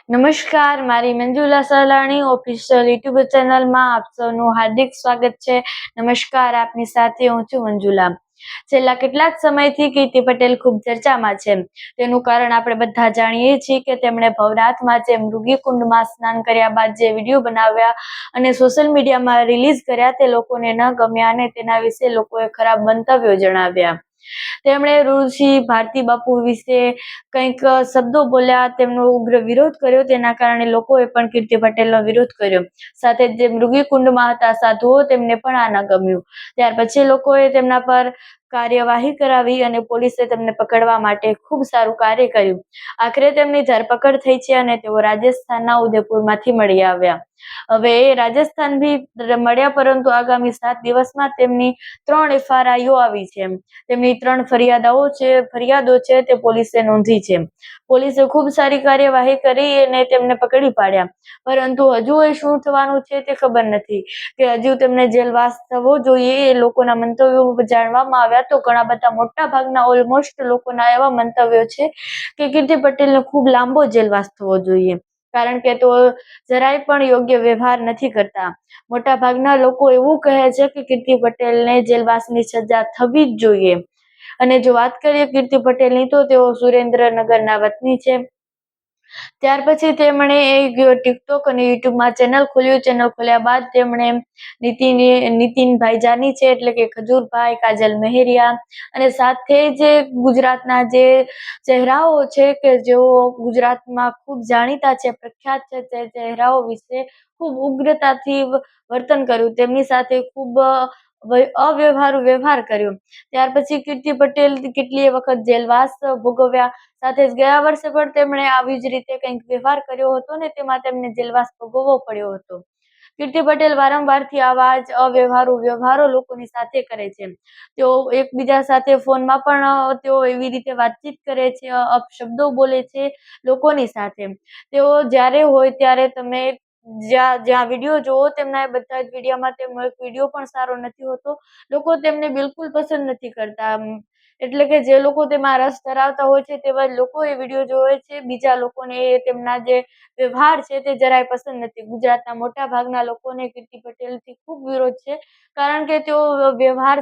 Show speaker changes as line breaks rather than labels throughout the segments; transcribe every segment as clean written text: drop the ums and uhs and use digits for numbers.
નમસ્કાર, મારી Manjula સલાણી official YouTube ચેનલમાં આપ સૌનું હાર્દિક સ્વાગત છે. નમસ્કાર, આપની સાથે હું છું મંજુલા. છેલ્લા કેટલાક સમયથી કીર્તિ પટેલ ખૂબ ચર્ચામાં છે. તેનું કારણ આપણે બધા જાણીએ છીએ કે તેમણે ભવનાથમાં જે મૃગીકુંડમાં સ્નાન કર્યા બાદ જે વિડીયો બનાવ્યા અને સોશિયલ મીડિયામાં રિલીઝ કર્યા તે લોકોને ન ગમ્યા અને તેના વિશે લોકોએ ખરાબ મંતવ્યો જણાવ્યા. તેમણે ઋષિ ભારતી બાપુ વિશે કંઈક શબ્દો બોલ્યા, તેમનો ઉગ્ર વિરોધ કર્યો. તેના કારણે લોકોએ પણ કીર્તિ પટેલનો વિરોધ કર્યો. સાથે જે મૃગીકુંડમાં હતા સાધુઓ, તેમને પણ આ ન ગમ્યું. ત્યાર પછી લોકોએ તેમના પર કાર્યવાહી કરાવી અને પોલીસે તેમને પકડવા માટે ખૂબ સારું કાર્ય કર્યું. આખરે તેમની ધરપકડ થઈ છે અને તેઓ રાજસ્થાનના ઉદયપુરમાંથી મળી આવ્યા. હવે રાજસ્થાન બી મળ્યા, પરંતુ આગામી 7 દિવસમાં તેમની 3 FRIઓ આવી છે. તેમની 3 ફરિયાદો છે તે પોલીસે નોંધી છે. પોલીસે ખૂબ સારી કાર્યવાહી કરી અને તેમને પકડી પાડ્યા, પરંતુ હજુ એ શું થવાનું છે તે ખબર નથી કે હજુ તેમને જેલવાસ થવો જોઈએ. એ લોકોના મંતવ્યો જાણવામાં આવ્યા તો ઘણા બધા મોટા ભાગના ઓલમોસ્ટ લોકોના એવા મંતવ્યો છે કે કીર્તિ પટેલને ખૂબ લાંબો જેલવાસ થવો જોઈએ, કારણ કે તો જરાય પણ યોગ્ય વ્યવહાર નથી કરતા. મોટા ભાગના લોકો એવું કહે છે કે કીર્તિ પટેલને જેલવાસની સજા થવી જ જોઈએ. અને જો વાત કરીએ કીર્તિ પટેલની તો તેઓ સુરેન્દ્રનગરના વતની છે. ત્યાર પછી તેમણે ટિકટોક અને યુટ્યુબમાં ચેનલ ખોલ્યા બાદ તેમણે નીતિનભાઈ જાની છે, એટલે કે ખજૂરભાઈ, કાજલ મહેરિયા અને સાથે જે ગુજરાતના જે ચહેરાઓ છે કે જેઓ ગુજરાતમાં ખૂબ જાણીતા છે, પ્રખ્યાત છે, તે ચહેરાઓ વિશે ખૂબ ઉગ્રતાથી વર્તન કર્યું. તેમની સાથે ખૂબ અવ્યવહારુ વ્યવહાર કર્યો. ત્યાર પછી કીર્તિ પટેલ કેટલીય વખત જેલવાસ ભોગવ્યા. સાથે જ ગયા વર્ષે પણ તેમણે આવી જ રીતે કંઈક વ્યવહાર કર્યો હતો ને તેમાં તેમને જેલવાસ ભોગવવો પડ્યો હતો. કીર્તિ પટેલ વારંવારથી આવા જ અવ્યવહારુ વ્યવહારો લોકોની સાથે કરે છે. તેઓ એકબીજા સાથે ફોનમાં પણ તેઓ એવી રીતે વાતચીત કરે છે, અપશબ્દો બોલે છે લોકોની સાથે. તેઓ જ્યારે હોય ત્યારે તમે જ્યાં વિડીયો જોવો તેમના બધા જ વિડીયોમાં તેમનો એક વિડીયો પણ સારો નથી હોતો. લોકો તેમને બિલકુલ પસંદ નથી કરતા. એટલે કે જે લોકો તેમાં રસ ધરાવતા હોય છે તેવા લોકો એ વિડીયો જોવે છે. બીજા લોકોને તેમના જે વ્યવહાર છે તે જરાય પસંદ નથી. ગુજરાતના મોટા ભાગના લોકોને કીર્તિ પટેલથી ખૂબ વિરોધ છે, કારણ કે તેઓ વ્યવહાર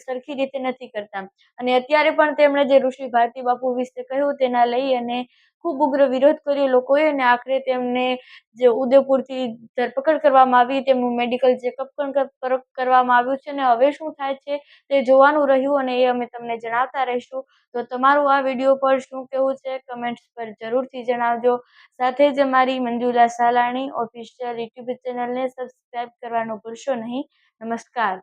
સરખી રીતે નથી કરતા. અને અત્યારે પણ તેમણે જે ઋષિ ભારતી બાપુ વિશે કહ્યું તેના લઈ અને ખૂબ ઉગ્ર વિરોધ કર્યો લોકોએ, અને આખરે તેમને જે ઉદયપુરથી ધરપકડ કરવામાં આવી, તેમનું મેડિકલ ચેકઅપ પણ કરવામાં આવ્યું છે. અને હવે શું થાય છે તે જોવાનું રહ્યું અને એ અમે તમને જણાવતા રહીશું. તો તમારું આ વિડીયો પર શું કહેવું છે કમેન્ટ્સ પર જરૂરથી જણાવજો. સાથે જ અમારી મંજુલા સાલાણી ઓફિશિયલ યુટ્યુબ ચેનલને સબસ્ક્રાઇબ કરવાનું ભૂલશો નહીં. નમસ્કાર.